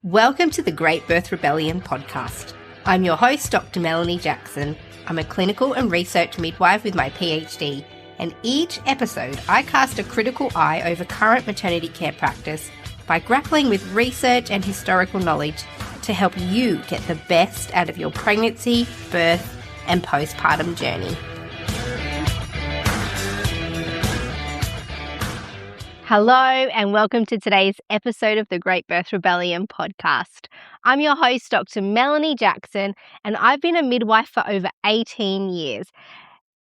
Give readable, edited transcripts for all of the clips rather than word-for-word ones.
Welcome to the Great Birth Rebellion podcast. I'm your host, Dr. Melanie Jackson. I'm a clinical and research midwife with my PhD, and each episode I cast a critical eye over current maternity care practice by grappling with research and historical knowledge to help you get the best out of your pregnancy, birth, and postpartum journey. Hello and welcome to today's episode of the Great Birth Rebellion podcast. I'm your host, Dr. Melanie Jackson, and I've been a midwife for over 18 years.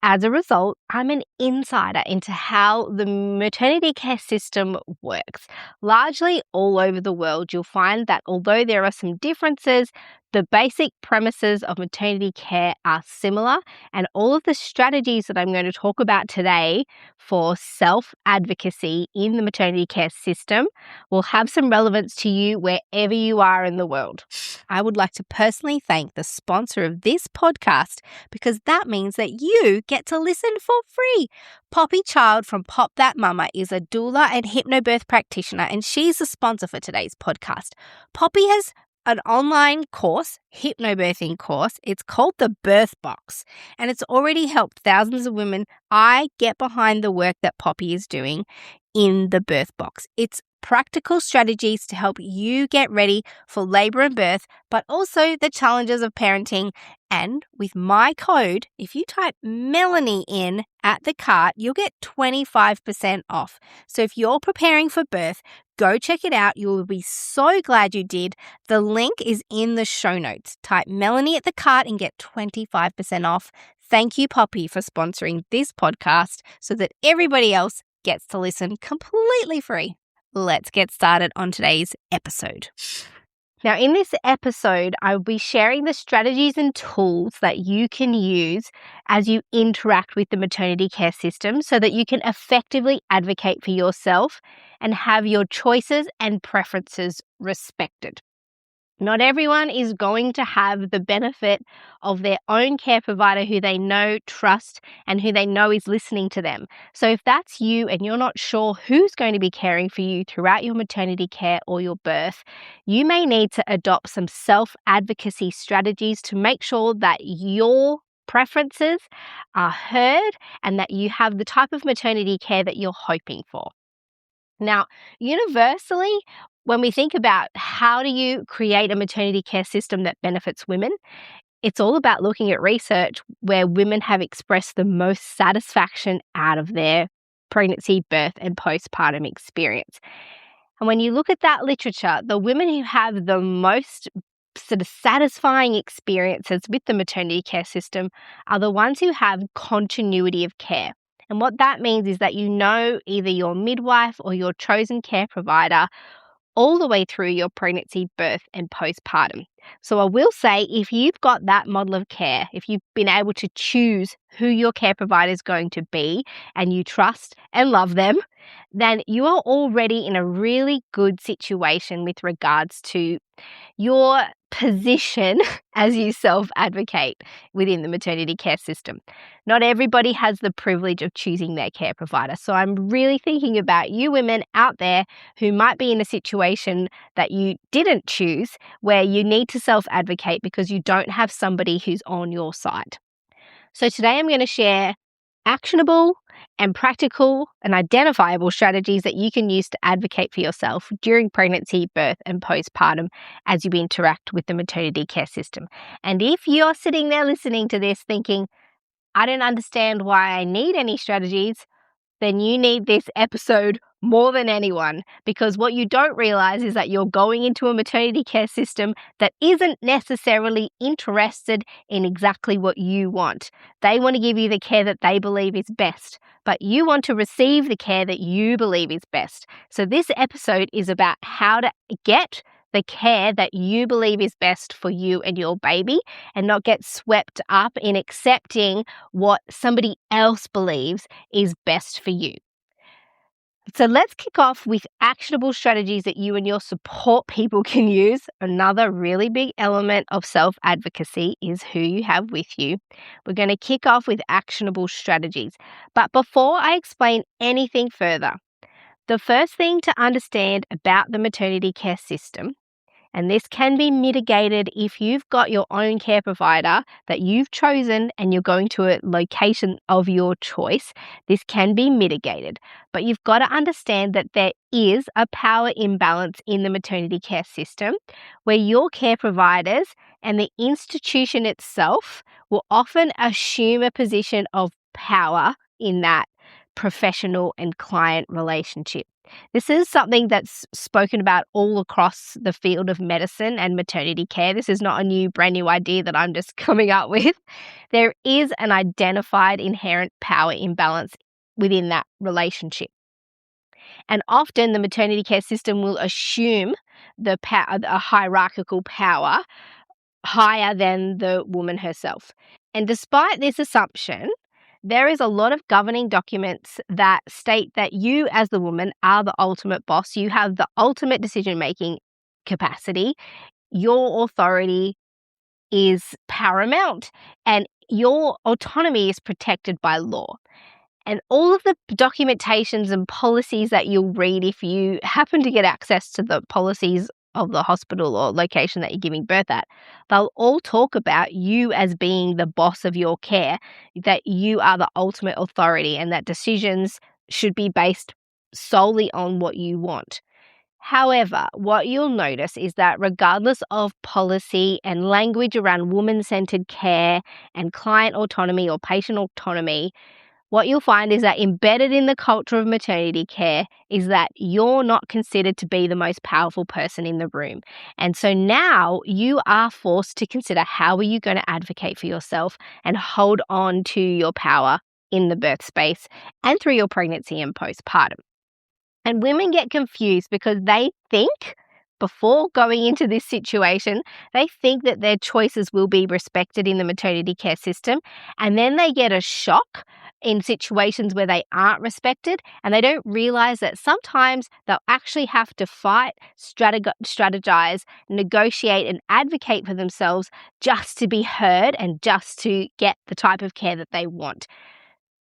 As a result, I'm an insider into how the maternity care system works. Largely all over the world, you'll find that although there are some differences, the basic premises of maternity care are similar, and all of the strategies that I'm going to talk about today for self-advocacy in the maternity care system will have some relevance to you wherever you are in the world. I would like to personally thank the sponsor of this podcast because that means that you get to listen for free. Poppy Child from Pop That Mama is a doula and hypnobirth practitioner, and she's the sponsor for today's podcast. Poppy has an online course, hypnobirthing course. It's called the Birth Box, and it's already helped thousands of women. I get behind the work that Poppy is doing in the Birth Box. It's practical strategies to help you get ready for labor and birth, but also the challenges of parenting. And with my code, if you type Melanie in at the cart, you'll get 25% off. So if you're preparing for birth, go check it out. You will be so glad you did. The link is in the show notes. Type Melanie at the cart and get 25% off. Thank you, Poppy, for sponsoring this podcast so that everybody else gets to listen completely free. Let's get started on today's episode. Now, in this episode, I'll be sharing the strategies and tools that you can use as you interact with the maternity care system so that you can effectively advocate for yourself and have your choices and preferences respected. Not everyone is going to have the benefit of their own care provider who they know, trust, and who they know is listening to them. So if that's you and you're not sure who's going to be caring for you throughout your maternity care or your birth, you may need to adopt some self-advocacy strategies to make sure that your preferences are heard and that you have the type of maternity care that you're hoping for. Now, universally, when we think about how do you create a maternity care system that benefits women, it's all about looking at research where women have expressed the most satisfaction out of their pregnancy, birth, and postpartum experience. And when you look at that literature, the women who have the most sort of satisfying experiences with the maternity care system are the ones who have continuity of care. And what that means is that you know either your midwife or your chosen care provider all the way through your pregnancy, birth, and postpartum. So I will say, if you've got that model of care, if you've been able to choose who your care provider is going to be and you trust and love them, then you are already in a really good situation with regards to your position as you self-advocate within the maternity care system. Not everybody has the privilege of choosing their care provider. So I'm really thinking about you women out there who might be in a situation that you didn't choose, where you need to self-advocate because you don't have somebody who's on your side. So today I'm going to share actionable and practical and identifiable strategies that you can use to advocate for yourself during pregnancy, birth, and postpartum as you interact with the maternity care system. And if you're sitting there listening to this thinking, I don't understand why I need any strategies, then you need this episode more than anyone, because what you don't realize is that you're going into a maternity care system that isn't necessarily interested in exactly what you want. They want to give you the care that they believe is best, but you want to receive the care that you believe is best. So this episode is about how to get the care that you believe is best for you and your baby, and not get swept up in accepting what somebody else believes is best for you. So let's kick off with actionable strategies that you and your support people can use. Another really big element of self-advocacy is who you have with you. We're going to kick off with actionable strategies. But before I explain anything further, the first thing to understand about the maternity care system And this can be mitigated if you've got your own care provider that you've chosen and you're going to a location of your choice. This can be mitigated. But you've got to understand that there is a power imbalance in the maternity care system where your care providers and the institution itself will often assume a position of power in that professional and client relationship. This is something that's spoken about all across the field of medicine and maternity care. This is not a brand new idea that I'm just coming up with. There is an identified inherent power imbalance within that relationship. And often the maternity care system will assume a hierarchical power higher than the woman herself. And despite this assumption, there is a lot of governing documents that state that you as the woman are the ultimate boss. You have the ultimate decision-making capacity. Your authority is paramount and your autonomy is protected by law. And all of the documentations and policies that you'll read if you happen to get access to the policies of the hospital or location that you're giving birth at, they'll all talk about you as being the boss of your care, that you are the ultimate authority and that decisions should be based solely on what you want. However, what you'll notice is that regardless of policy and language around woman-centered care and client autonomy or patient autonomy, what you'll find is that embedded in the culture of maternity care is that you're not considered to be the most powerful person in the room. And so now you are forced to consider how are you going to advocate for yourself and hold on to your power in the birth space and through your pregnancy and postpartum. And women get confused because they think before going into this situation, they think that their choices will be respected in the maternity care system. And then they get a shock in situations where they aren't respected and they don't realize that sometimes they'll actually have to fight, strategize, negotiate and advocate for themselves just to be heard and just to get the type of care that they want.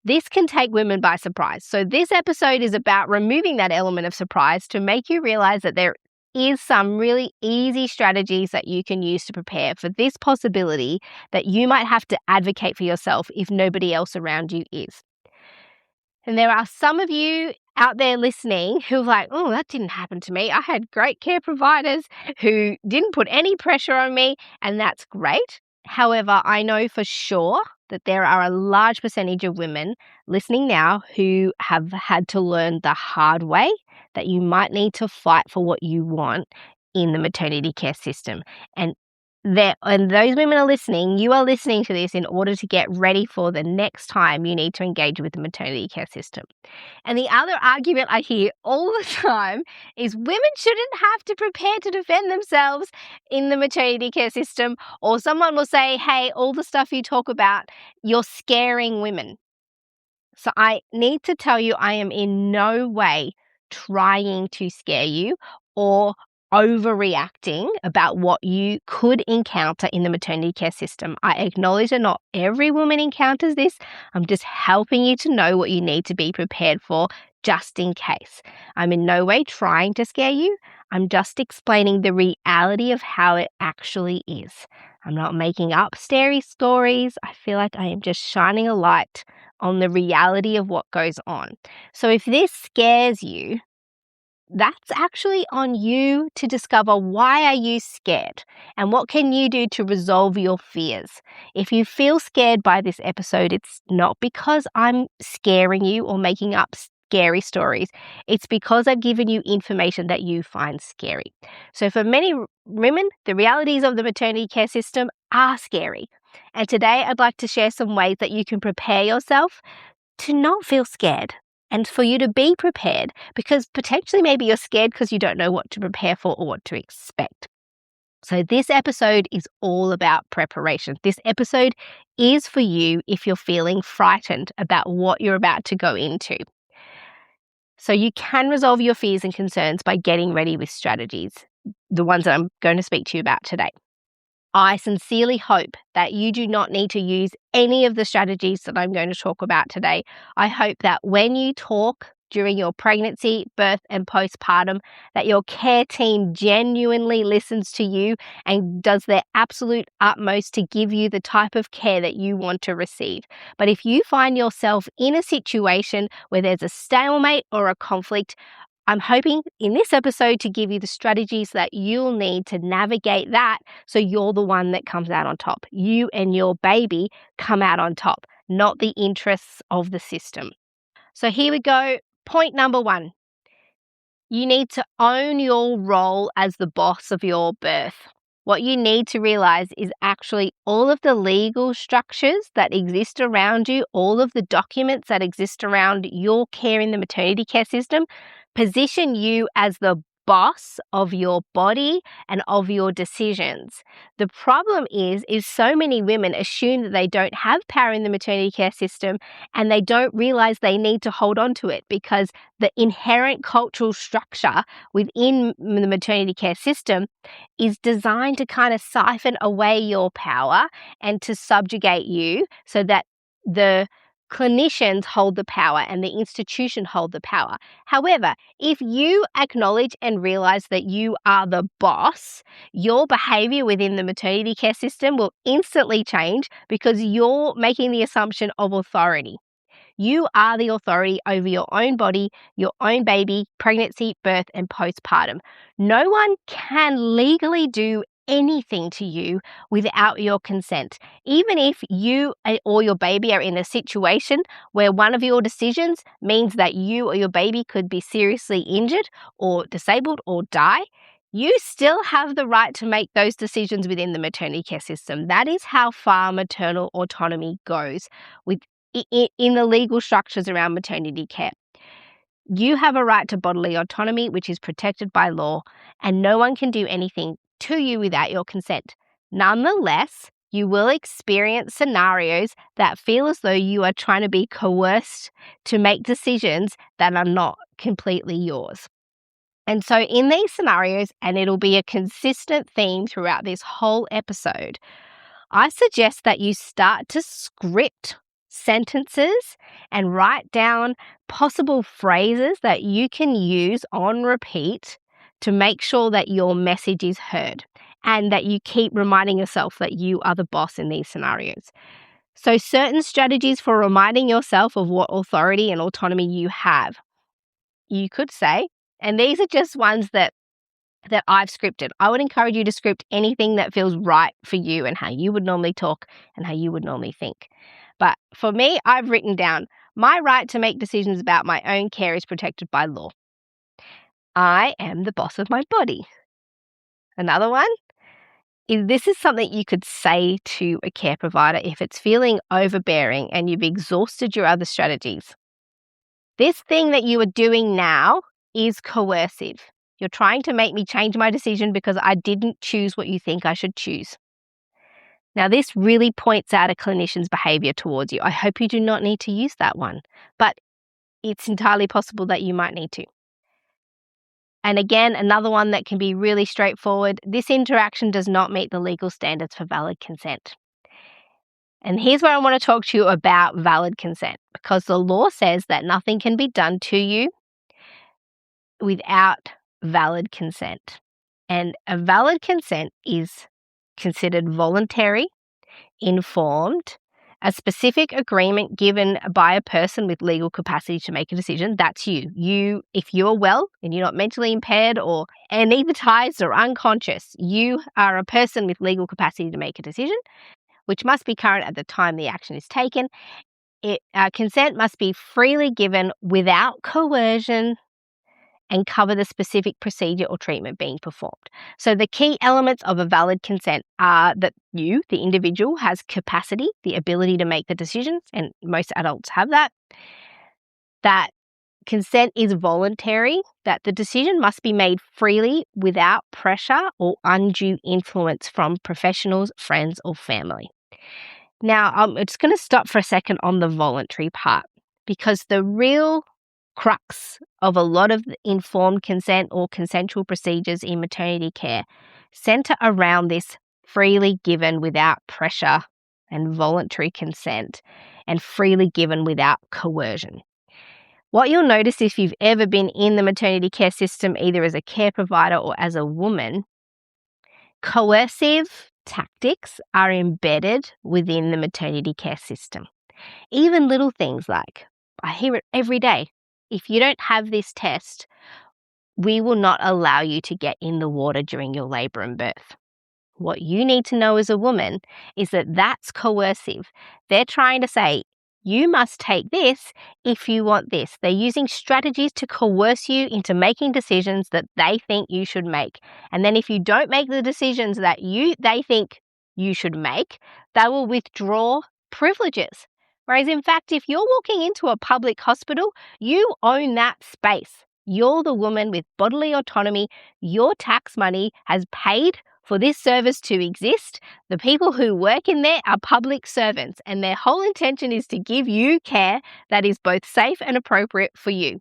This can take women by surprise. So this episode is about removing that element of surprise to make you realize that there is some really easy strategies that you can use to prepare for this possibility that you might have to advocate for yourself if nobody else around you is. And there are some of you out there listening who are like, oh, that didn't happen to me. I had great care providers who didn't put any pressure on me, and that's great. However, I know for sure that there are a large percentage of women listening now who have had to learn the hard way that you might need to fight for what you want in the maternity care system. And those women are listening, you are listening to this in order to get ready for the next time you need to engage with the maternity care system. And the other argument I hear all the time is women shouldn't have to prepare to defend themselves in the maternity care system. Or someone will say, hey, all the stuff you talk about, you're scaring women. So I need to tell you, I am in no way trying to scare you or overreacting about what you could encounter in the maternity care system. I acknowledge that not every woman encounters this. I'm just helping you to know what you need to be prepared for just in case. I'm in no way trying to scare you. I'm just explaining the reality of how it actually is. I'm not making up scary stories. I feel like I am just shining a light on the reality of what goes on. So if this scares you, that's actually on you to discover why are you scared and what can you do to resolve your fears. If you feel scared by this episode, it's not because I'm scaring you or making up scary stories. It's because I've given you information that you find scary. So for many women, the realities of the maternity care system are scary. And today I'd like to share some ways that you can prepare yourself to not feel scared. And for you to be prepared, because potentially maybe you're scared because you don't know what to prepare for or what to expect. So this episode is all about preparation. This episode is for you if you're feeling frightened about what you're about to go into. So you can resolve your fears and concerns by getting ready with strategies, the ones that I'm going to speak to you about today. I sincerely hope that you do not need to use any of the strategies that I'm going to talk about today. I hope that when you talk during your pregnancy, birth, and postpartum, that your care team genuinely listens to you and does their absolute utmost to give you the type of care that you want to receive. But if you find yourself in a situation where there's a stalemate or a conflict, I'm hoping in this episode to give you the strategies that you'll need to navigate that so you're the one that comes out on top. You and your baby come out on top, not the interests of the system. So here we go. Point number 1. You need to own your role as the boss of your birth. What you need to realize is actually all of the legal structures that exist around you, all of the documents that exist around your care in the maternity care system, position you as the boss of your body and of your decisions. The problem is so many women assume that they don't have power in the maternity care system, and they don't realize they need to hold on to it because the inherent cultural structure within the maternity care system is designed to kind of siphon away your power and to subjugate you so that the clinicians hold the power and the institution hold the power. However, if you acknowledge and realize that you are the boss, your behavior within the maternity care system will instantly change because you're making the assumption of authority. You are the authority over your own body, your own baby, pregnancy, birth, and postpartum. No one can legally do anything to you without your consent. Even if you or your baby are in a situation where one of your decisions means that you or your baby could be seriously injured or disabled or die, you still have the right to make those decisions within the maternity care system. That is how far maternal autonomy goes in the legal structures around maternity care. You have a right to bodily autonomy, which is protected by law, and no one can do anything to you without your consent. Nonetheless, you will experience scenarios that feel as though you are trying to be coerced to make decisions that are not completely yours. And so in these scenarios, and it'll be a consistent theme throughout this whole episode, I suggest that you start to script sentences and write down possible phrases that you can use on repeat to make sure that your message is heard and that you keep reminding yourself that you are the boss in these scenarios. So certain strategies for reminding yourself of what authority and autonomy you have. You could say, and these are just ones that I've scripted. I would encourage you to script anything that feels right for you and how you would normally talk and how you would normally think. But for me, I've written down, my right to make decisions about my own care is protected by law. I am the boss of my body. Another one is this is something you could say to a care provider if it's feeling overbearing and you've exhausted your other strategies. This thing that you are doing now is coercive. You're trying to make me change my decision because I didn't choose what you think I should choose. Now, this really points out a clinician's behavior towards you. I hope you do not need to use that one, but it's entirely possible that you might need to. And again, another one that can be really straightforward. This interaction does not meet the legal standards for valid consent. And here's where I want to talk to you about valid consent, because the law says that nothing can be done to you without valid consent. And a valid consent is considered voluntary, informed, a specific agreement given by a person with legal capacity to make a decision. That's you. If you are well and you're not mentally impaired or anesthetized or unconscious, you are a person with legal capacity to make a decision, which must be current at the time the action is taken. Consent must be freely given without coercion and cover the specific procedure or treatment being performed. So the key elements of a valid consent are that you, the individual, has capacity, the ability to make the decisions, and most adults have that. That consent is voluntary, that the decision must be made freely without pressure or undue influence from professionals, friends, or family. Now, I'm just going to stop for a second on the voluntary part, because the real crux of a lot of the informed consent or consensual procedures in maternity care center around this freely given without pressure and voluntary consent and freely given without coercion. What you'll notice if you've ever been in the maternity care system, either as a care provider or as a woman, coercive tactics are embedded within the maternity care system. Even little things like, I hear it every day, if you don't have this test, we will not allow you to get in the water during your labour and birth. What you need to know as a woman is that that's coercive. They're trying to say, you must take this if you want this. They're using strategies to coerce you into making decisions that they think you should make. And then if you don't make the decisions that they think you should make, they will withdraw privileges. Whereas in fact, if you're walking into a public hospital, you own that space. You're the woman with bodily autonomy. Your tax money has paid for this service to exist. The people who work in there are public servants, and their whole intention is to give you care that is both safe and appropriate for you.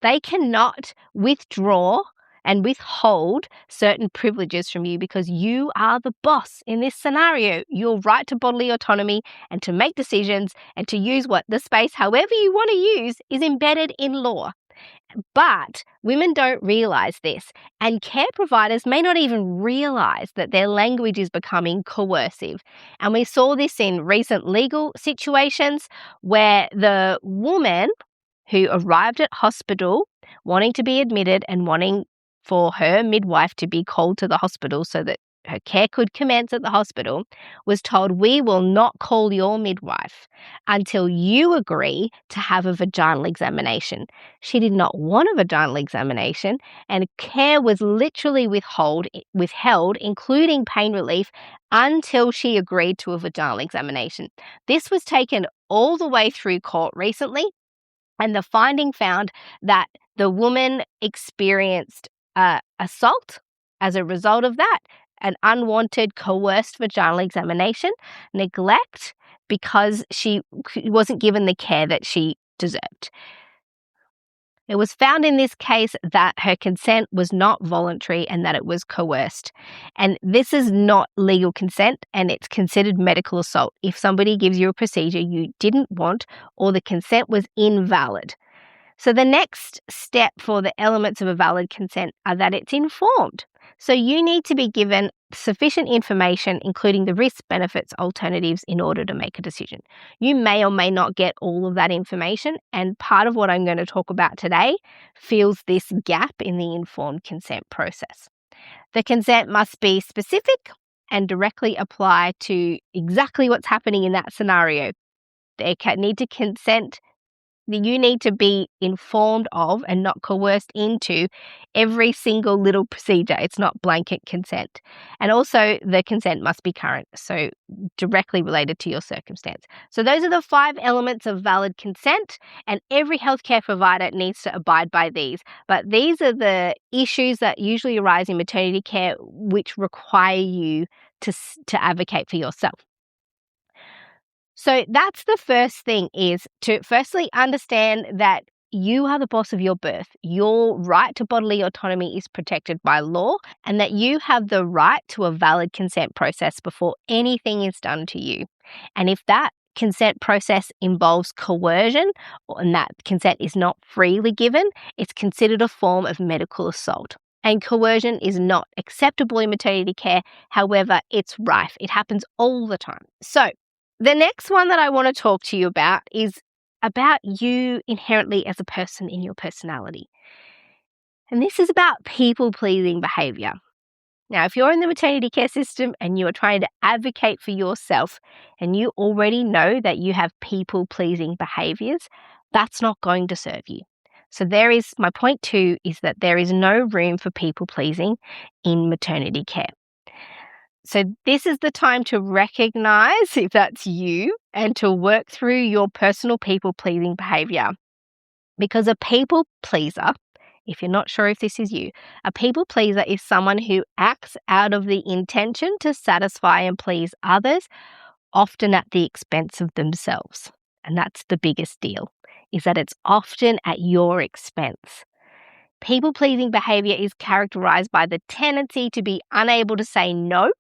They cannot withdraw and withhold certain privileges from you because you are the boss in this scenario. Your right to bodily autonomy and to make decisions and to use the space however you want to use is embedded in law. But women don't realise this, and care providers may not even realise that their language is becoming coercive. And we saw this in recent legal situations where the woman who arrived at hospital wanting to be admitted and wanting for her midwife to be called to the hospital so that her care could commence at the hospital, was told, we will not call your midwife until you agree to have a vaginal examination. She did not want a vaginal examination, and care was literally withheld, including pain relief, until she agreed to a vaginal examination. This was taken all the way through court recently, and the finding found that the woman experienced assault as a result of that, an unwanted coerced vaginal examination, neglect because she wasn't given the care that she deserved. It was found in this case that her consent was not voluntary and that it was coerced. And this is not legal consent, and it's considered medical assault if somebody gives you a procedure you didn't want or the consent was invalid. So the next step for the elements of a valid consent are that it's informed. So you need to be given sufficient information, including the risks, benefits, alternatives, in order to make a decision. You may or may not get all of that information, and part of what I'm going to talk about today fills this gap in the informed consent process. The consent must be specific and directly apply to exactly what's happening in that scenario. They need to consent. You need to be informed of and not coerced into every single little procedure. It's not blanket consent. And also the consent must be current, so directly related to your circumstance. So those are the 5 elements of valid consent, and every healthcare provider needs to abide by these. But these are the issues that usually arise in maternity care which require you to advocate for yourself. So that's the first thing, is to firstly understand that you are the boss of your birth. Your right to bodily autonomy is protected by law, and that you have the right to a valid consent process before anything is done to you. And if that consent process involves coercion, and that consent is not freely given, it's considered a form of medical assault. And coercion is not acceptable in maternity care. However, it's rife. It happens all the time. So the next one that I want to talk to you about is about you inherently as a person in your personality. And this is about people-pleasing behaviour. Now, if you're in the maternity care system and you are trying to advocate for yourself and you already know that you have people-pleasing behaviours, that's not going to serve you. So my point 2 is that there is no room for people-pleasing in maternity care. So this is the time to recognize if that's you and to work through your personal people-pleasing behavior. Because a people pleaser, if you're not sure if this is you, a people pleaser is someone who acts out of the intention to satisfy and please others, often at the expense of themselves. And that's the biggest deal, is that it's often at your expense. People-pleasing behavior is characterized by the tendency to be unable to say no,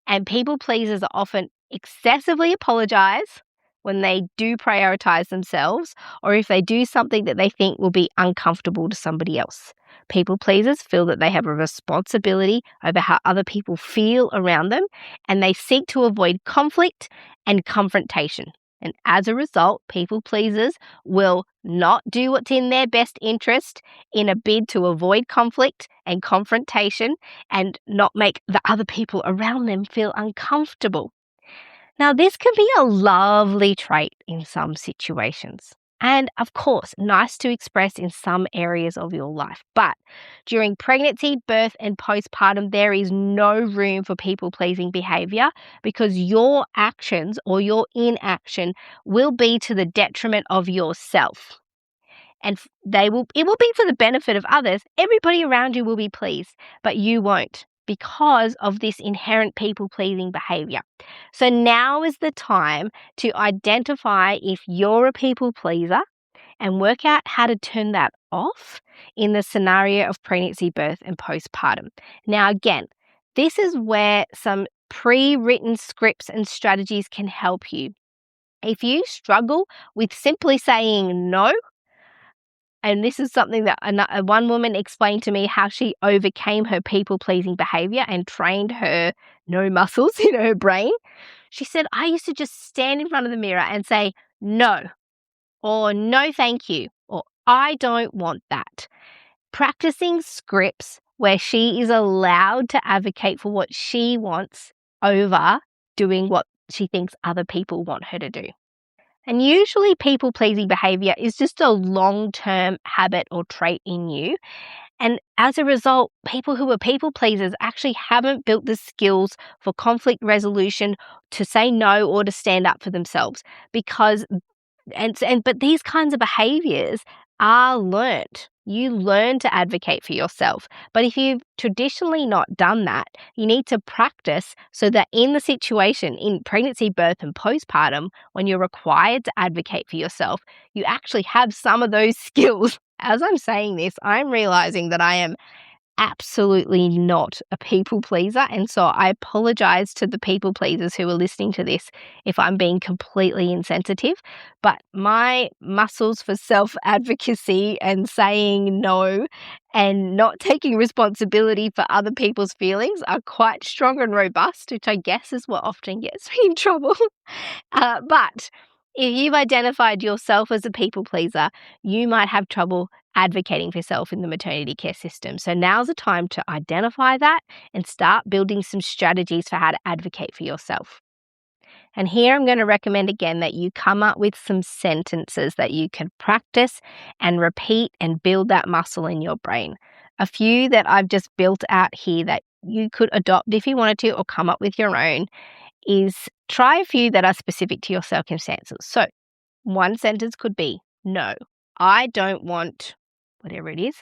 and people pleasers often excessively apologize, when they do prioritize themselves or if they do something that they think will be uncomfortable to somebody else. People pleasers feel that they have a responsibility over how other people feel around them, and they seek to avoid conflict and confrontation. And as a result, people pleasers will not do what's in their best interest in a bid to avoid conflict and confrontation and not make the other people around them feel uncomfortable. Now, this can be a lovely trait in some situations. And of course, nice to express in some areas of your life. But during pregnancy, birth, and postpartum, there is no room for people-pleasing behavior because your actions or your inaction will be to the detriment of yourself. And it will be for the benefit of others. Everybody around you will be pleased, but you won't because of this inherent people-pleasing behavior. So now is the time to identify if you're a people pleaser and work out how to turn that off in the scenario of pregnancy, birth, and postpartum. Now, again, this is where some pre-written scripts and strategies can help you. If you struggle with simply saying no, and this is something that one woman explained to me how she overcame her people-pleasing behavior and trained her no muscles in her brain. She said, I used to just stand in front of the mirror and say no, or no thank you, or I don't want that. Practicing scripts where she is allowed to advocate for what she wants over doing what she thinks other people want her to do. And usually people-pleasing behavior is just a long-term habit or trait in you. And as a result, people who are people pleasers actually haven't built the skills for conflict resolution to say no or to stand up for themselves but these kinds of behaviors are learnt. You learn to advocate for yourself. But if you've traditionally not done that, you need to practice so that in the situation, in pregnancy, birth, and postpartum, when you're required to advocate for yourself, you actually have some of those skills. As I'm saying this, I'm realizing that I am absolutely not a people pleaser. And so I apologize to the people pleasers who are listening to this if I'm being completely insensitive. But my muscles for self-advocacy and saying no and not taking responsibility for other people's feelings are quite strong and robust, which I guess is what often gets me in trouble. But if you've identified yourself as a people pleaser, you might have trouble advocating for yourself in the maternity care system. So now's the time to identify that and start building some strategies for how to advocate for yourself. And here I'm going to recommend again that you come up with some sentences that you can practice and repeat and build that muscle in your brain. A few that I've just built out here that you could adopt if you wanted to or come up with your own is try a few that are specific to your circumstances. So one sentence could be, no, I don't want whatever it is.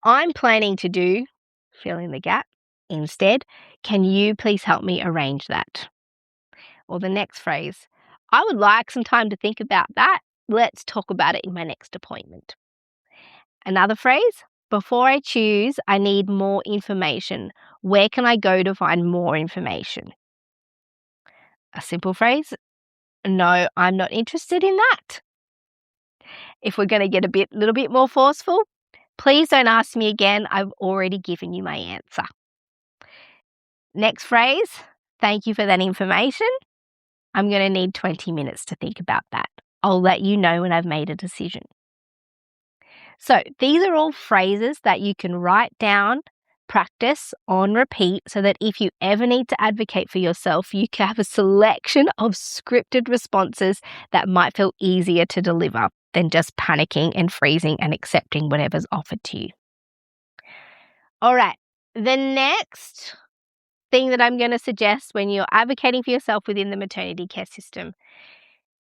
I'm planning to do, fill in the gap. Instead, can you please help me arrange that? Or the next phrase, I would like some time to think about that. Let's talk about it in my next appointment. Another phrase, before I choose, I need more information. Where can I go to find more information? A simple phrase, no, I'm not interested in that. If we're going to get a little bit more forceful, please don't ask me again. I've already given you my answer. Next phrase, thank you for that information. I'm going to need 20 minutes to think about that. I'll let you know when I've made a decision. So these are all phrases that you can write down, practice on repeat so that if you ever need to advocate for yourself, you can have a selection of scripted responses that might feel easier to deliver than just panicking and freezing and accepting whatever's offered to you. All right, the next thing that I'm going to suggest when you're advocating for yourself within the maternity care system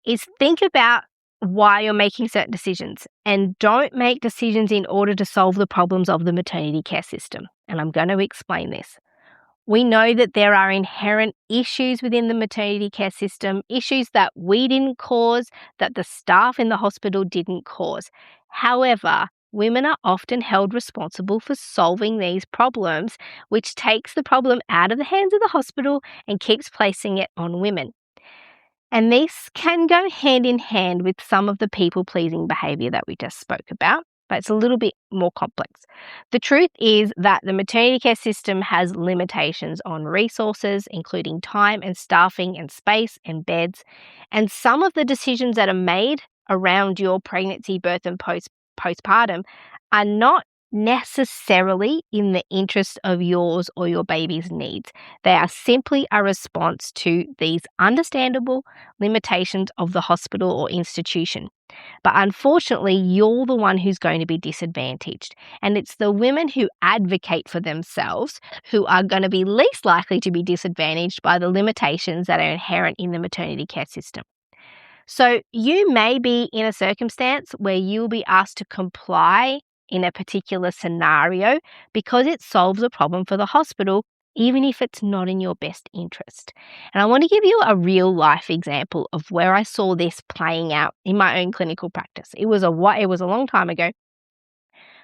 is think about why you're making certain decisions and don't make decisions in order to solve the problems of the maternity care system. And I'm going to explain this. We know that there are inherent issues within the maternity care system, issues that we didn't cause, that the staff in the hospital didn't cause. However, women are often held responsible for solving these problems, which takes the problem out of the hands of the hospital and keeps placing it on women. And this can go hand in hand with some of the people-pleasing behaviour that we just spoke about, but it's a little bit more complex. The truth is that the maternity care system has limitations on resources, including time and staffing and space and beds, and some of the decisions that are made around your pregnancy, birth and postpartum are not necessarily in the interest of yours or your baby's needs. They are simply a response to these understandable limitations of the hospital or institution. But unfortunately, you're the one who's going to be disadvantaged. And it's the women who advocate for themselves who are going to be least likely to be disadvantaged by the limitations that are inherent in the maternity care system. So you may be in a circumstance where you'll be asked to comply in a particular scenario because it solves a problem for the hospital, even if it's not in your best interest. And I want to give you a real life example of where I saw this playing out in my own clinical practice. It was a long time ago,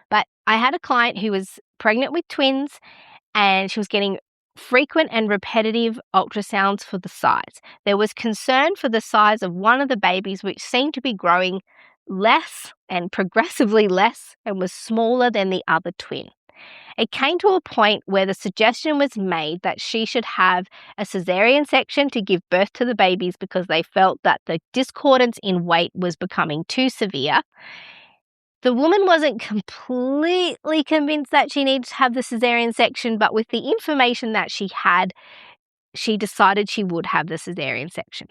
but I had a client who was pregnant with twins and she was getting frequent and repetitive ultrasounds for the size. There was concern for the size of one of the babies, which seemed to be growing less and progressively less and was smaller than the other twin. It came to a point where the suggestion was made that she should have a cesarean section to give birth to the babies because they felt that the discordance in weight was becoming too severe. The woman wasn't completely convinced that she needed to have the cesarean section, but with the information that she had, she decided she would have the cesarean section.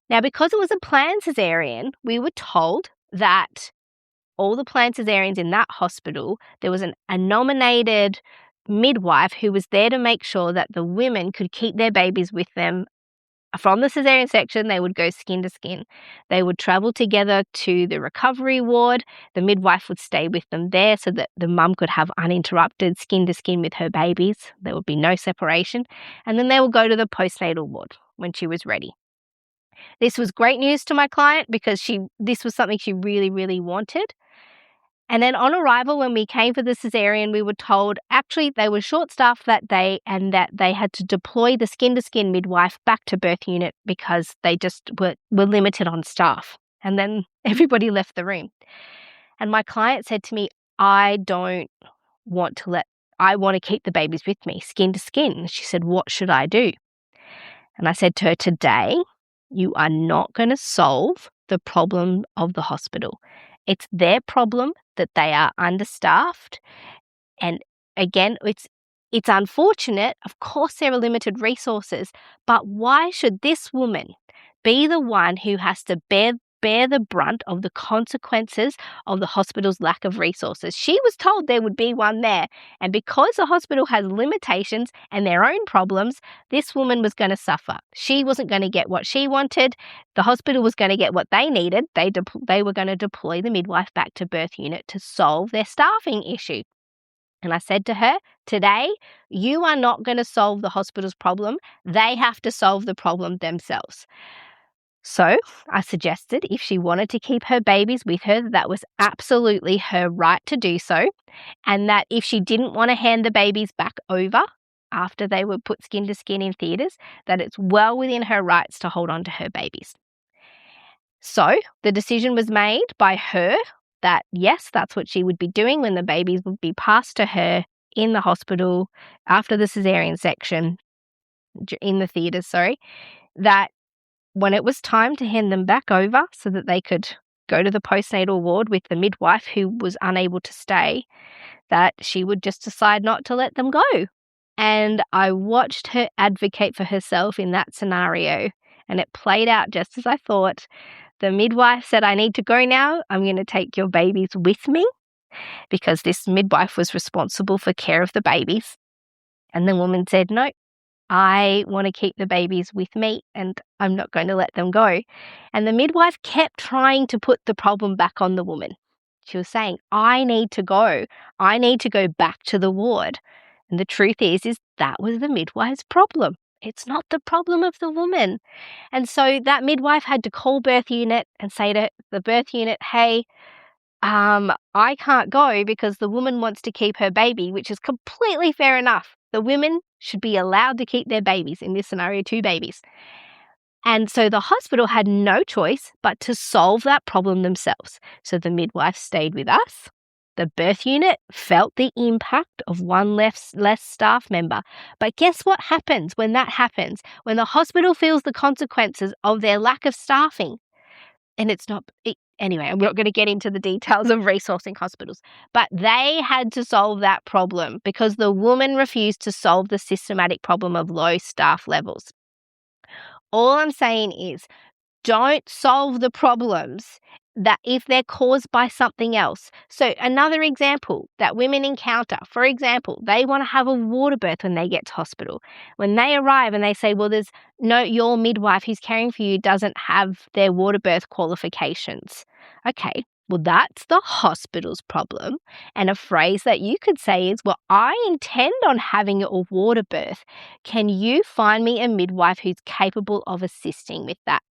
Now, because it was a planned cesarean, we were told that all the planned cesareans in that hospital, there was a nominated midwife who was there to make sure that the women could keep their babies with them. From the cesarean section, they would go skin to skin. They would travel together to the recovery ward. The midwife would stay with them there so that the mum could have uninterrupted skin to skin with her babies. There would be no separation. And then they would go to the postnatal ward when she was ready. This was great news to my client because this was something she really, really wanted. And then on arrival, when we came for the cesarean, we were told actually they were short-staffed that day and that they had to deploy the skin-to-skin midwife back to birth unit because they just were limited on staff. And then everybody left the room. And my client said to me, I want to keep the babies with me, skin to skin. She said, what should I do? And I said to her, today, you are not going to solve the problem of the hospital. It's their problem that they are understaffed. And again, it's unfortunate. Of course, there are limited resources, but why should this woman be the one who has to bear the brunt of the consequences of the hospital's lack of resources? She was told there would be one there. And because the hospital has limitations and their own problems, this woman was going to suffer. She wasn't going to get what she wanted. The hospital was going to get what they needed. They were going to deploy the midwife back to birth unit to solve their staffing issue. And I said to her, today, you are not going to solve the hospital's problem. They have to solve the problem themselves. So I suggested if she wanted to keep her babies with her, that was absolutely her right to do so. And that if she didn't want to hand the babies back over after they were put skin to skin in theatres, that it's well within her rights to hold on to her babies. So the decision was made by her that yes, that's what she would be doing when the babies would be passed to her in the hospital after the cesarean section, in the theatres, that when it was time to hand them back over so that they could go to the postnatal ward with the midwife who was unable to stay, that she would just decide not to let them go. And I watched her advocate for herself in that scenario, and it played out just as I thought. The midwife said, I need to go now. I'm going to take your babies with me, because this midwife was responsible for care of the babies. And the woman said, no, I want to keep the babies with me and I'm not going to let them go. And the midwife kept trying to put the problem back on the woman. She was saying, I need to go. I need to go back to the ward. And the truth is that was the midwife's problem. It's not the problem of the woman. And so that midwife had to call birth unit and say to the birth unit, hey, I can't go because the woman wants to keep her baby, which is completely fair enough. The women should be allowed to keep their babies, in this scenario, 2 babies. And so the hospital had no choice but to solve that problem themselves. So the midwife stayed with us. The birth unit felt the impact of one less staff member. But guess what happens when that happens? When the hospital feels the consequences of their lack of staffing. And it's not, anyway, I'm not going to get into the details of resourcing hospitals, but they had to solve that problem because the woman refused to solve the systematic problem of low staff levels. All I'm saying is, don't solve the problems that if they're caused by something else. So another example that women encounter, for example, they want to have a water birth when they get to hospital. When they arrive and they say, well, your midwife who's caring for you doesn't have their water birth qualifications. Okay, well, that's the hospital's problem. And a phrase that you could say is, well, I intend on having a water birth. Can you find me a midwife who's capable of assisting with that?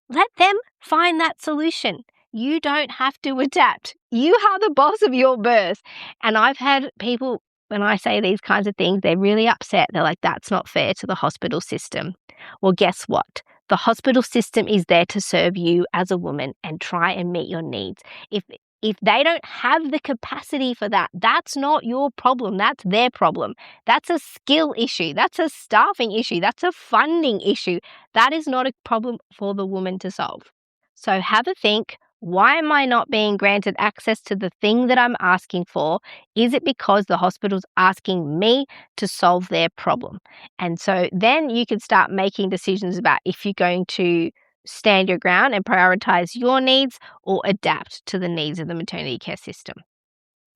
Let them find that solution. You don't have to adapt. You are the boss of your birth. And I've had people, when I say these kinds of things, they're really upset. They're like, that's not fair to the hospital system. Well, guess what? The hospital system is there to serve you as a woman and try and meet your needs. If they don't have the capacity for that, that's not your problem. That's their problem. That's a skill issue. That's a staffing issue. That's a funding issue. That is not a problem for the woman to solve. So have a think. Why am I not being granted access to the thing that I'm asking for? Is it because the hospital's asking me to solve their problem? And so then you can start making decisions about if you're going to stand your ground and prioritize your needs or adapt to the needs of the maternity care system.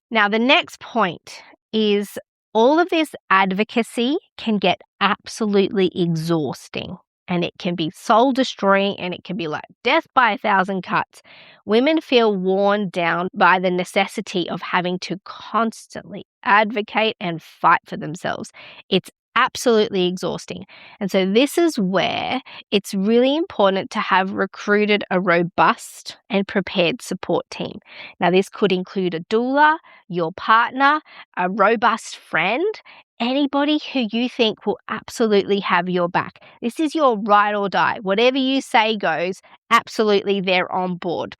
Now, the next point is all of this advocacy can get absolutely exhausting. And it can be soul destroying and it can be like death by 1,000 cuts. Women feel worn down by the necessity of having to constantly advocate and fight for themselves. It's absolutely exhausting. And so this is where it's really important to have recruited a robust and prepared support team. Now, this could include a doula, your partner, a robust friend, anybody who you think will absolutely have your back. This is your ride or die. Whatever you say goes, absolutely they're on board.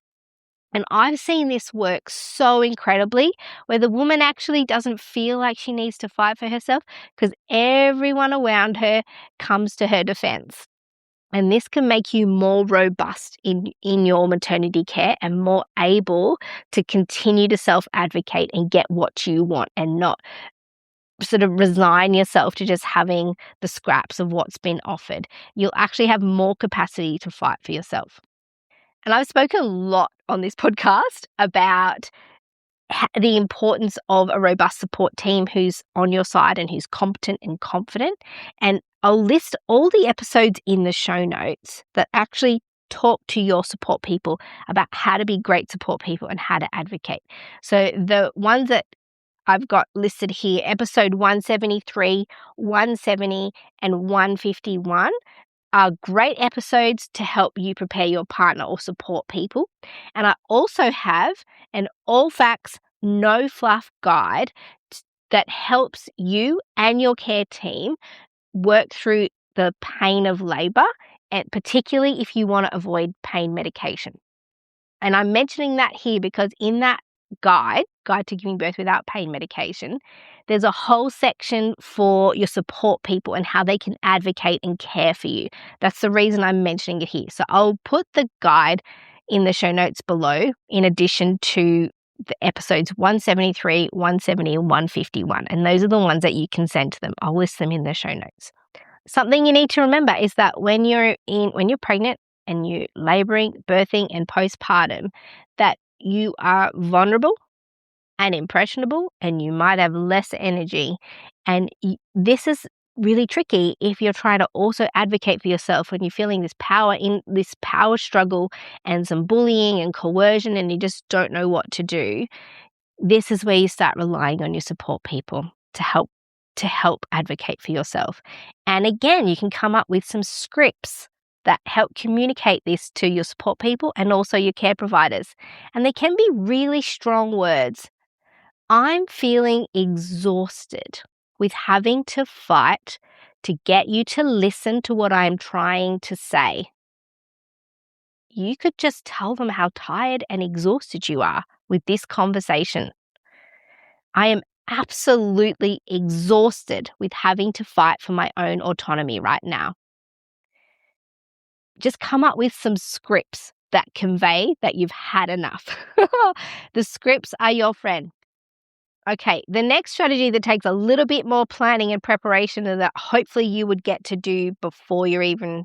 And I've seen this work so incredibly where the woman actually doesn't feel like she needs to fight for herself because everyone around her comes to her defense. And this can make you more robust in your maternity care and more able to continue to self-advocate and get what you want and not sort of resign yourself to just having the scraps of what's been offered. You'll actually have more capacity to fight for yourself. And I've spoken a lot on this podcast about the importance of a robust support team who's on your side and who's competent and confident. And I'll list all the episodes in the show notes that actually talk to your support people about how to be great support people and how to advocate. So the ones that I've got listed here, episode 173, 170, and 151 are great episodes to help you prepare your partner or support people. And I also have an all facts, no fluff guide that helps you and your care team work through the pain of labor, and particularly if you want to avoid pain medication. And I'm mentioning that here because in that guide to giving birth without pain medication, there's a whole section for your support people and how they can advocate and care for you. That's the reason I'm mentioning it here. So I'll put the guide in the show notes below, in addition to the episodes 173, 170, and 151. And those are the ones that you can send to them. I'll list them in the show notes. Something you need to remember is that when you're pregnant and you're laboring, birthing, and postpartum, that you are vulnerable and impressionable and you might have less energy. And this is really tricky if you're trying to also advocate for yourself when you're feeling this power struggle and some bullying and coercion and you just don't know what to do. This is where you start relying on your support people to help advocate for yourself. And again, you can come up with some scripts that help communicate this to your support people and also your care providers. And they can be really strong words. I'm feeling exhausted with having to fight to get you to listen to what I am trying to say. You could just tell them how tired and exhausted you are with this conversation. I am absolutely exhausted with having to fight for my own autonomy right now. Just come up with some scripts that convey that you've had enough. The scripts are your friend. Okay, the next strategy that takes a little bit more planning and preparation and that hopefully you would get to do before you're even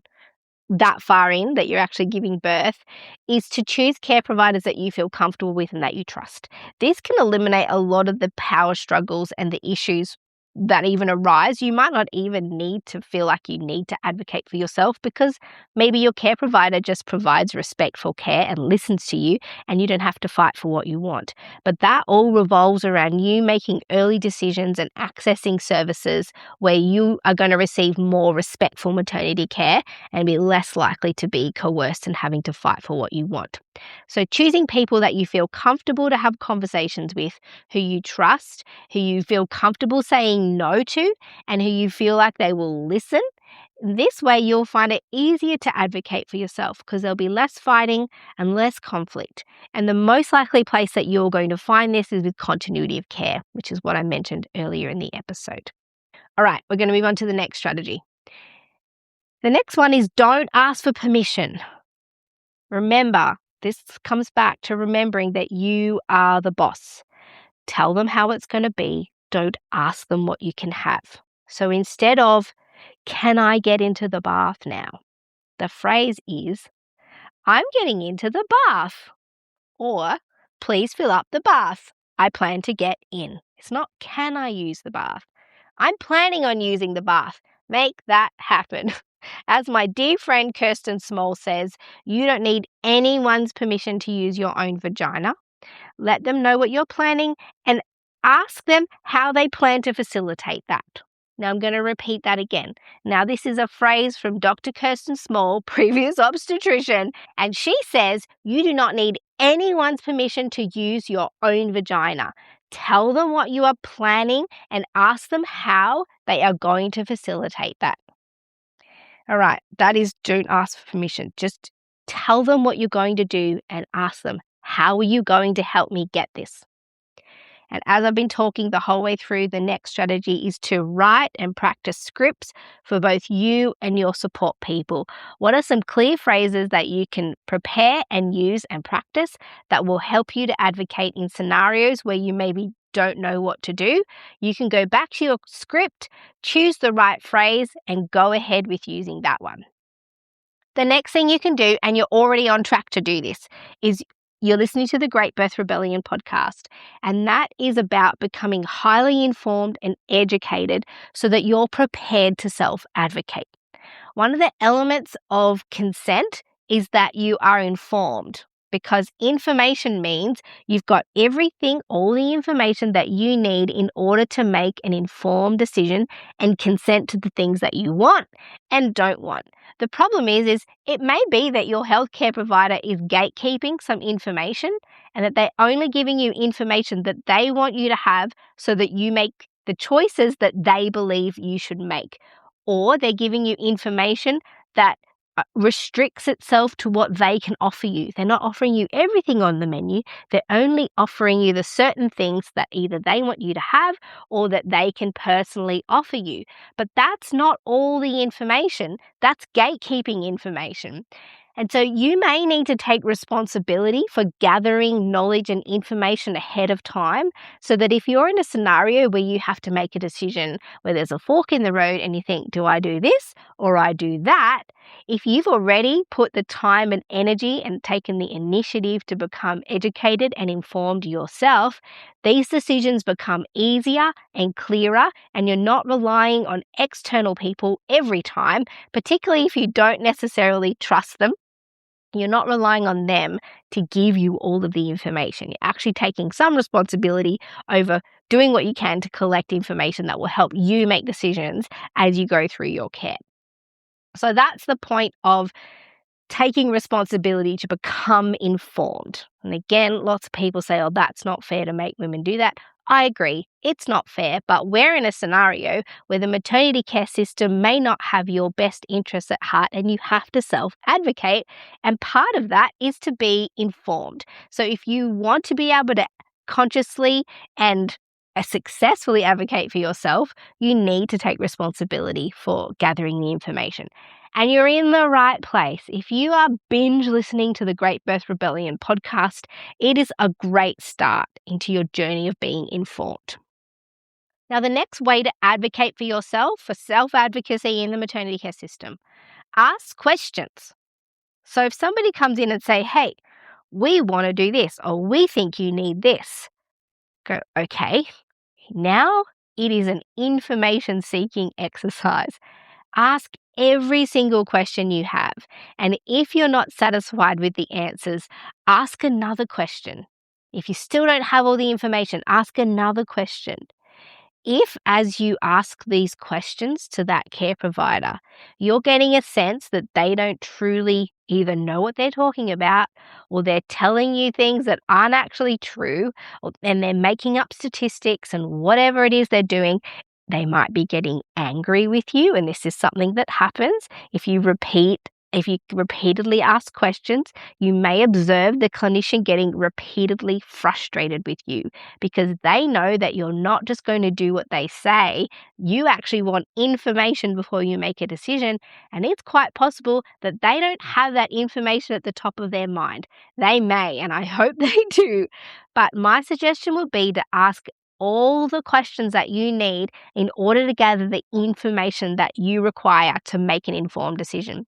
that far in that you're actually giving birth is to choose care providers that you feel comfortable with and that you trust. This can eliminate a lot of the power struggles and the issues that even arise. You might not even need to feel like you need to advocate for yourself because maybe your care provider just provides respectful care and listens to you and you don't have to fight for what you want. But that all revolves around you making early decisions and accessing services where you are going to receive more respectful maternity care and be less likely to be coerced and having to fight for what you want. So choosing people that you feel comfortable to have conversations with, who you trust, who you feel comfortable saying no to, and who you feel like they will listen. This way you'll find it easier to advocate for yourself because there'll be less fighting and less conflict. And the most likely place that you're going to find this is with continuity of care, which is what I mentioned earlier in the episode. All right, we're going to move on to the next strategy. The next one is don't ask for permission. Remember, this comes back to remembering that you are the boss. Tell them how it's going to be. Don't ask them what you can have. So instead of, can I get into the bath now? The phrase is, I'm getting into the bath. Or, please fill up the bath. I plan to get in. It's not, can I use the bath? I'm planning on using the bath. Make that happen. As my dear friend Kirsten Small says, you don't need anyone's permission to use your own vagina. Let them know what you're planning and ask them how they plan to facilitate that. Now I'm going to repeat that again. Now this is a phrase from Dr. Kirsten Small, previous obstetrician, and she says you do not need anyone's permission to use your own vagina. Tell them what you are planning and ask them how they are going to facilitate that. All right, that is don't ask for permission. Just tell them what you're going to do and ask them, how are you going to help me get this? And as I've been talking the whole way through, the next strategy is to write and practice scripts for both you and your support people. What are some clear phrases that you can prepare and use and practice that will help you to advocate in scenarios where you maybe don't know what to do? You can go back to your script, choose the right phrase, and go ahead with using that one. The next thing you can do, and you're already on track to do this, is you're listening to the Great Birth Rebellion podcast, and that is about becoming highly informed and educated so that you're prepared to self-advocate. One of the elements of consent is that you are informed, because information means you've got everything, all the information that you need in order to make an informed decision and consent to the things that you want and don't want. The problem is it may be that your healthcare provider is gatekeeping some information and that they're only giving you information that they want you to have so that you make the choices that they believe you should make. Or they're giving you information that restricts itself to what they can offer you. They're not offering you everything on the menu. They're only offering you the certain things that either they want you to have or that they can personally offer you. But that's not all the information. That's gatekeeping information. And so you may need to take responsibility for gathering knowledge and information ahead of time so that if you're in a scenario where you have to make a decision, where there's a fork in the road and you think, do I do this or I do that? If you've already put the time and energy and taken the initiative to become educated and informed yourself, these decisions become easier and clearer, and you're not relying on external people every time, particularly if you don't necessarily trust them. You're not relying on them to give you all of the information. You're actually taking some responsibility over doing what you can to collect information that will help you make decisions as you go through your care. So that's the point of taking responsibility to become informed. And again, lots of people say, oh, that's not fair to make women do that. I agree, it's not fair, but we're in a scenario where the maternity care system may not have your best interests at heart and you have to self advocate. And part of that is to be informed. So if you want to be able to consciously and successfully advocate for yourself, you need to take responsibility for gathering the information. And you're in the right place. If you are binge listening to the Great Birth Rebellion podcast, it is a great start into your journey of being informed. Now, the next way to advocate for yourself, for self-advocacy in the maternity care system, ask questions. So if somebody comes in and say, hey, we want to do this, or we think you need this, go, okay, now it is an information-seeking exercise. Ask every single question you have. And if you're not satisfied with the answers, ask another question. If you still don't have all the information, ask another question. If, as you ask these questions to that care provider, you're getting a sense that they don't truly either know what they're talking about, or they're telling you things that aren't actually true, and they're making up statistics and whatever it is they're doing, they might be getting angry with you. And this is something that happens if you repeatedly ask questions. You may observe the clinician getting repeatedly frustrated with you because they know that you're not just going to do what they say. You actually want information before you make a decision, and it's quite possible that they don't have that information at the top of their mind. They may, and I hope they do, but my suggestion would be to ask all the questions that you need in order to gather the information that you require to make an informed decision.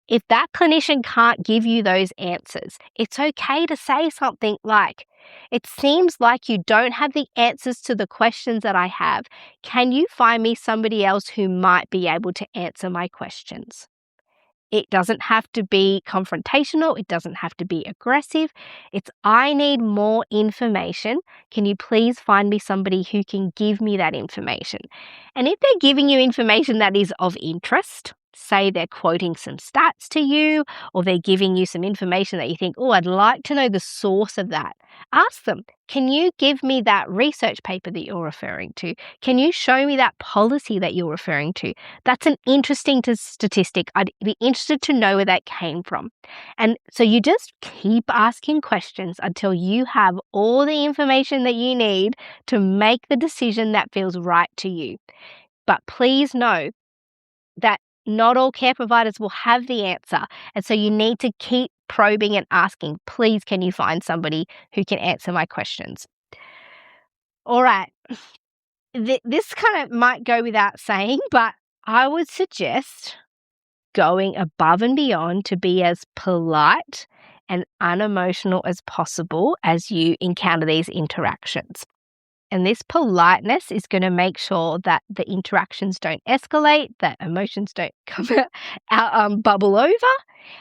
If that clinician can't give you those answers, it's okay to say something like, it seems like you don't have the answers to the questions that I have. Can you find me somebody else who might be able to answer my questions? It doesn't have to be confrontational. It doesn't have to be aggressive. It's, I need more information. Can you please find me somebody who can give me that information? And if they're giving you information that is of interest, say they're quoting some stats to you, or they're giving you some information that you think, oh, I'd like to know the source of that. Ask them, can you give me that research paper that you're referring to? Can you show me that policy that you're referring to? That's an interesting statistic. I'd be interested to know where that came from. And so you just keep asking questions until you have all the information that you need to make the decision that feels right to you. But please know that not all care providers will have the answer. And so you need to keep probing and asking, please, can you find somebody who can answer my questions? All right. This kind of might go without saying, but I would suggest going above and beyond to be as polite and unemotional as possible as you encounter these interactions. And this politeness is going to make sure that the interactions don't escalate, that emotions don't come out, bubble over,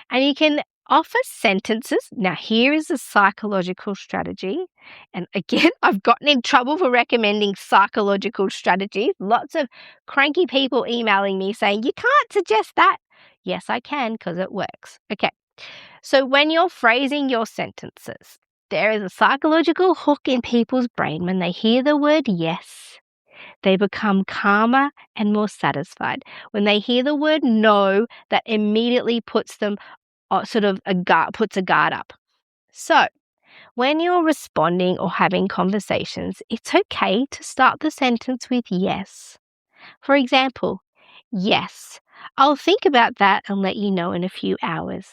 and you can offer sentences. Now, here is a psychological strategy. And again, I've gotten in trouble for recommending psychological strategies. Lots of cranky people emailing me saying, you can't suggest that. Yes, I can, because it works. Okay. So when you're phrasing your sentences, there is a psychological hook in people's brain. When they hear the word yes, they become calmer and more satisfied. When they hear the word no, that immediately puts them puts a guard up. So when you're responding or having conversations, it's okay to start the sentence with yes. For example, yes, I'll think about that and let you know in a few hours.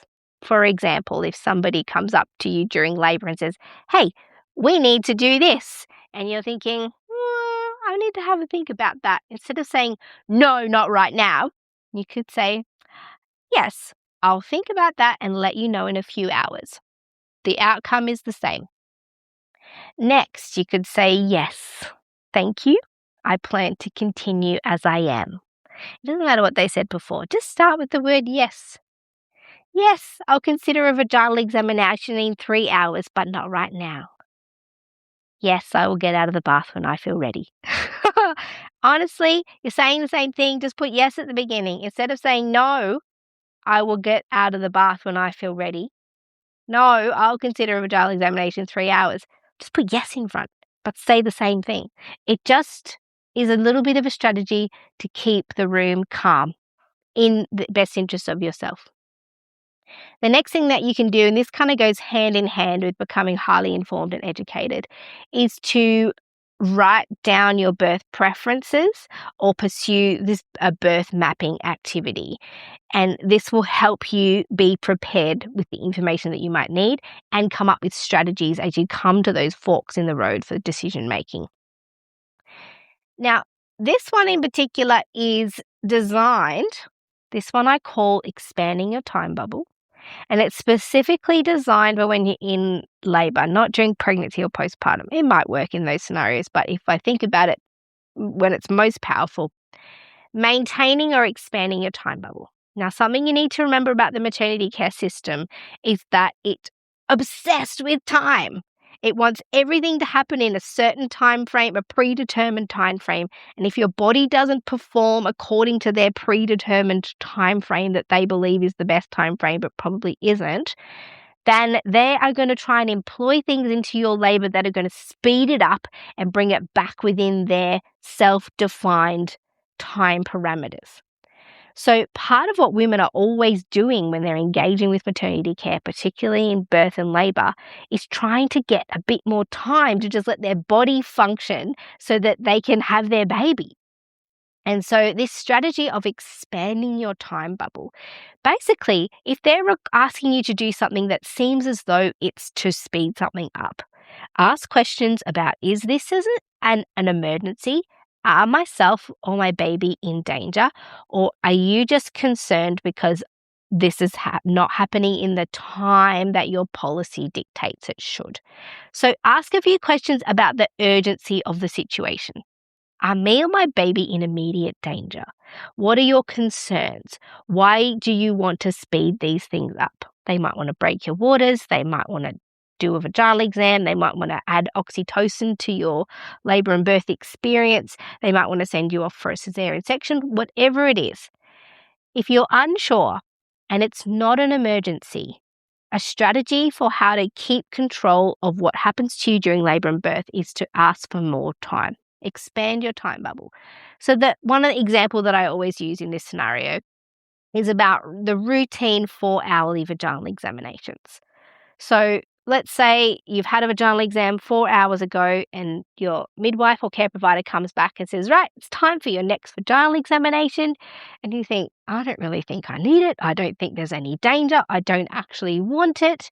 For example, if somebody comes up to you during labor and says, hey, we need to do this, and you're thinking, I need to have a think about that. Instead of saying, no, not right now, you could say, yes, I'll think about that and let you know in a few hours. The outcome is the same. Next, you could say, yes, thank you. I plan to continue as I am. It doesn't matter what they said before. Just start with the word yes. Yes, I'll consider a vaginal examination in 3 hours, but not right now. Yes, I will get out of the bath when I feel ready. Honestly, you're saying the same thing. Just put yes at the beginning. Instead of saying no, I will get out of the bath when I feel ready. No, I'll consider a vaginal examination in 3 hours. Just put yes in front. but say the same thing. It just is a little bit of a strategy to keep the room calm in the best interest of yourself. The next thing that you can do, and this kind of goes hand in hand with becoming highly informed and educated, is to write down your birth preferences or pursue this a birth mapping activity. And this will help you be prepared with the information that you might need and come up with strategies as you come to those forks in the road for decision making. Now, this one in particular is designed, this one I call expanding your time bubble. And it's specifically designed for when you're in labor, not during pregnancy or postpartum. It might work in those scenarios, but if I think about it when it's most powerful, maintaining or expanding your time bubble. Now, something you need to remember about the maternity care system is that it's obsessed with time. It wants everything to happen in a certain time frame, a predetermined time frame. And if your body doesn't perform according to their predetermined time frame that they believe is the best time frame, but probably isn't, then they are going to try and employ things into your labor that are going to speed it up and bring it back within their self-defined time parameters. So part of what women are always doing when they're engaging with maternity care, particularly in birth and labor, is trying to get a bit more time to just let their body function so that they can have their baby. And so this strategy of expanding your time bubble, basically, if they're asking you to do something that seems as though it's to speed something up, ask questions about, is this an emergency? Are myself or my baby in danger? Or are you just concerned because this is not happening in the time that your policy dictates it should? So ask a few questions about the urgency of the situation. Are me or my baby in immediate danger? What are your concerns? Why do you want to speed these things up? They might want to break your waters. They might want to do a vaginal exam. They might want to add oxytocin to your labor and birth experience. They might want to send you off for a cesarean section, whatever it is. If you're unsure and it's not an emergency, a strategy for how to keep control of what happens to you during labor and birth is to ask for more time. Expand your time bubble. So that one of the examples that I always use in this scenario is about the routine 4-hourly vaginal examinations. So let's say you've had a vaginal exam 4 hours ago and your midwife or care provider comes back and says, right, it's time for your next vaginal examination. And you think, I don't really think I need it. I don't think there's any danger. I don't actually want it.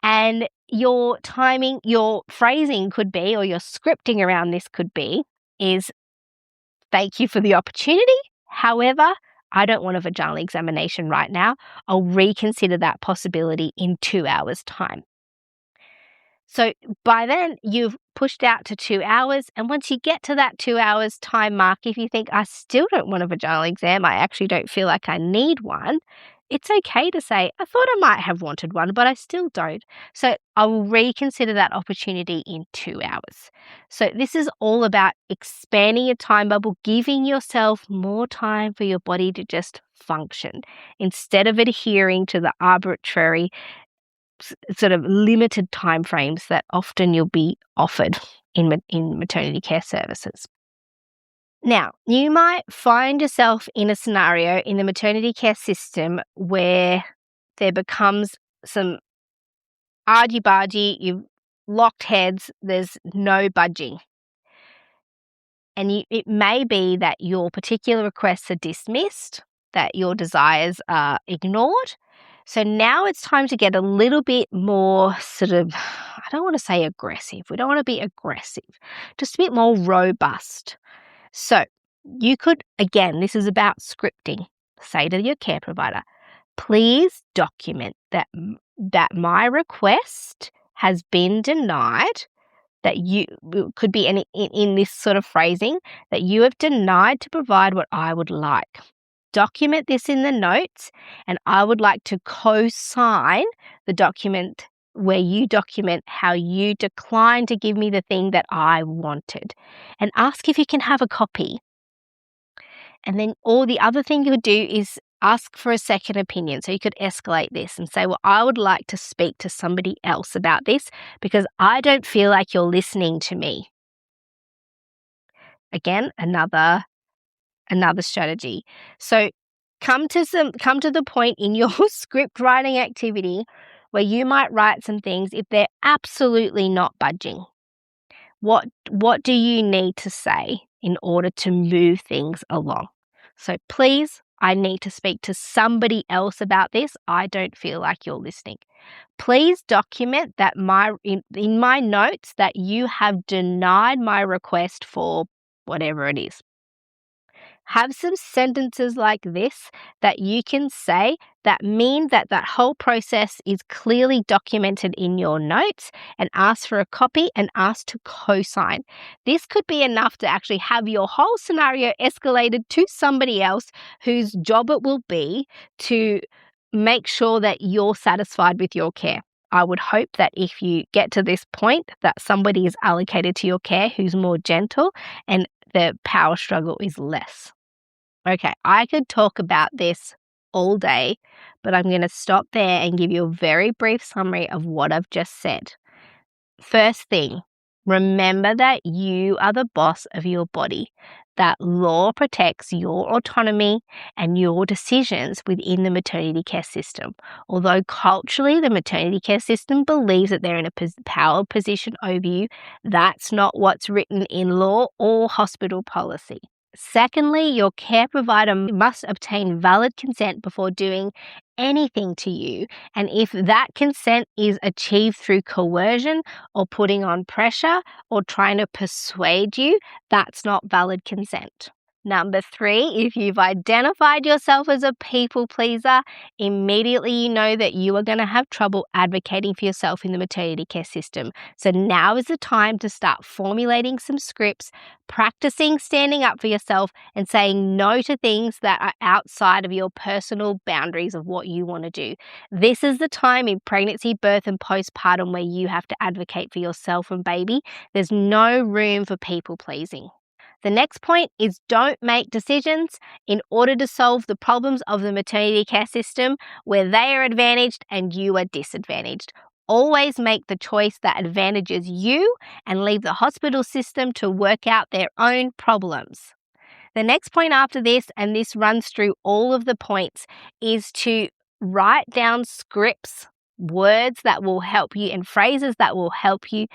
And your timing, your phrasing could be, or your scripting around this could be, is thank you for the opportunity. However, I don't want a vaginal examination right now. I'll reconsider that possibility in 2 hours' time. So by then, you've pushed out to 2 hours. And once you get to that 2 hours time mark, if you think, I still don't want a vaginal exam, I actually don't feel like I need one, it's okay to say, I thought I might have wanted one, but I still don't. So I will reconsider that opportunity in 2 hours. So this is all about expanding your time bubble, giving yourself more time for your body to just function instead of adhering to the arbitrary sort of limited timeframes that often you'll be offered in maternity care services. Now, you might find yourself in a scenario in the maternity care system where there becomes some argy-bargy, you've locked heads, there's no budging. And it may be that your particular requests are dismissed, that your desires are ignored. So now it's time to get a little bit more sort of, I don't want to say aggressive. We don't want to be aggressive, just a bit more robust. So you could, again, this is about scripting. Say to your care provider, please document that my request has been denied, that you could be in this sort of phrasing, that you have denied to provide what I would like. Document this in the notes, and I would like to co-sign the document where you document how you declined to give me the thing that I wanted, and ask if you can have a copy. And then all the other thing you would do is ask for a second opinion. So you could escalate this and say, well, I would like to speak to somebody else about this because I don't feel like you're listening to me. Again, another strategy. So come to the point in your script writing activity where you might write some things if they're absolutely not budging. What do you need to say in order to move things along? So please, I need to speak to somebody else about this. I don't feel like you're listening. Please document that in my notes that you have denied my request for whatever it is. Have some sentences like this that you can say that mean that whole process is clearly documented in your notes, and ask for a copy and ask to co-sign. This could be enough to actually have your whole scenario escalated to somebody else whose job it will be to make sure that you're satisfied with your care. I would hope that if you get to this point that somebody is allocated to your care who's more gentle and the power struggle is less. Okay, I could talk about this all day, but I'm going to stop there and give you a very brief summary of what I've just said. First thing, remember that you are the boss of your body, that law protects your autonomy and your decisions within the maternity care system. Although culturally the maternity care system believes that they're in a power position over you, that's not what's written in law or hospital policy. Secondly, your care provider must obtain valid consent before doing anything to you, and if that consent is achieved through coercion or putting on pressure or trying to persuade you, that's not valid consent. Number 3, if you've identified yourself as a people pleaser, immediately you know that you are going to have trouble advocating for yourself in the maternity care system. So now is the time to start formulating some scripts, practicing standing up for yourself and saying no to things that are outside of your personal boundaries of what you want to do. This is the time in pregnancy, birth and postpartum where you have to advocate for yourself and baby. There's no room for people pleasing. The next point is don't make decisions in order to solve the problems of the maternity care system where they are advantaged and you are disadvantaged. Always make the choice that advantages you and leave the hospital system to work out their own problems. The next point after this, and this runs through all of the points, is to write down scripts, words that will help you and phrases that will help you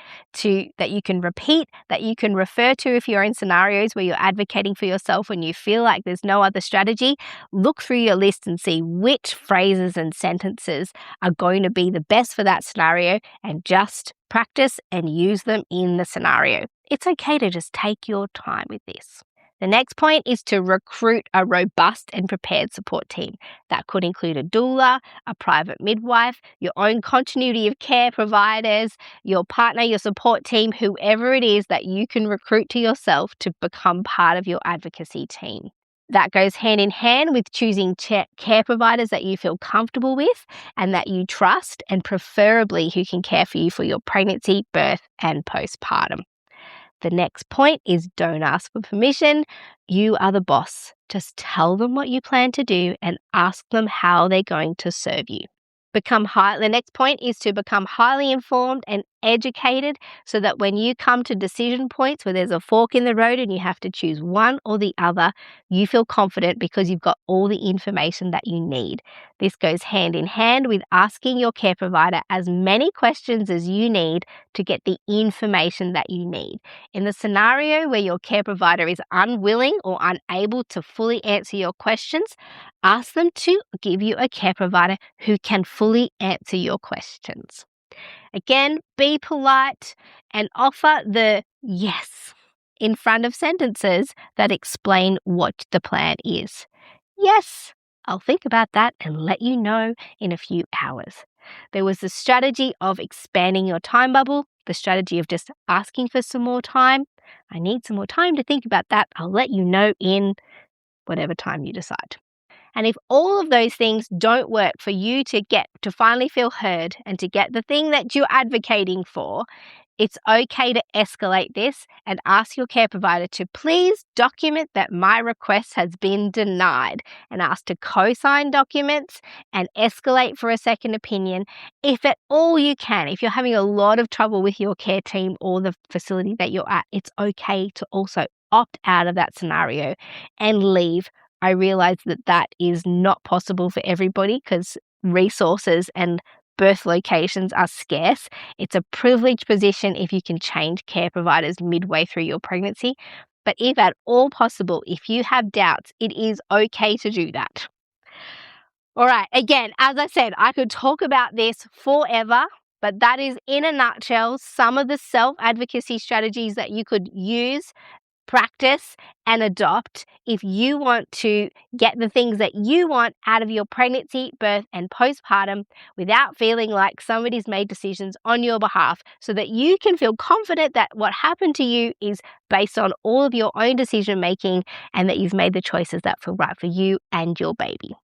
that you can repeat, that you can refer to if you're in scenarios where you're advocating for yourself and you feel like there's no other strategy. Look through your list and see which phrases and sentences are going to be the best for that scenario and just practice and use them in the scenario. It's okay to just take your time with this. The next point is to recruit a robust and prepared support team. That could include a doula, a private midwife, your own continuity of care providers, your partner, your support team, whoever it is that you can recruit to yourself to become part of your advocacy team. That goes hand in hand with choosing care providers that you feel comfortable with and that you trust, and preferably who can care for you for your pregnancy, birth, and postpartum. The next point is don't ask for permission. You are the boss. Just tell them what you plan to do and ask them how they're going to serve you. The next point is to become highly informed and educated so that when you come to decision points where there's a fork in the road and you have to choose one or the other, you feel confident because you've got all the information that you need. This goes hand in hand with asking your care provider as many questions as you need to get the information that you need. In the scenario where your care provider is unwilling or unable to fully answer your questions, ask them to give you a care provider who can fully answer your questions. Again, be polite and offer the yes in front of sentences that explain what the plan is. Yes, I'll think about that and let you know in a few hours. There was the strategy of expanding your time bubble, the strategy of just asking for some more time. I need some more time to think about that. I'll let you know in whatever time you decide. And if all of those things don't work for you to finally feel heard and to get the thing that you're advocating for, It's okay to escalate this and ask your care provider to please document that my request has been denied, and ask to co-sign documents and escalate for a second opinion if at all you can. If you're having a lot of trouble with your care team or the facility that you're at, it's okay to also opt out of that scenario and leave. I realize that that is not possible for everybody because resources and birth locations are scarce. It's a privileged position if you can change care providers midway through your pregnancy. But if at all possible, if you have doubts, it is okay to do that. All right, again, as I said, I could talk about this forever, but that is in a nutshell some of the self-advocacy strategies that you could use, practice, and adopt if you want to get the things that you want out of your pregnancy, birth, and postpartum without feeling like somebody's made decisions on your behalf, so that you can feel confident that what happened to you is based on all of your own decision making and that you've made the choices that feel right for you and your baby.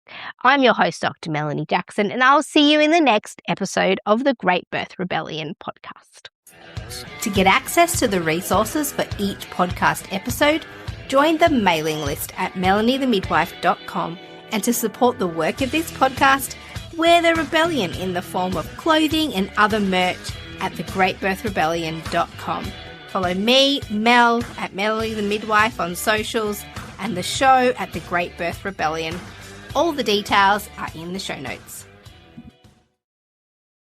I'm your host, Dr. Melanie Jackson, and I'll see you in the next episode of the Great Birth Rebellion podcast. To get access to the resources for each podcast episode, join the mailing list at melaniethemidwife.com, and to support the work of this podcast, wear the rebellion in the form of clothing and other merch at thegreatbirthrebellion.com. Follow me, Mel, at Melanie the Midwife on socials, and the show at The Great Birth Rebellion. All the details are in the show notes.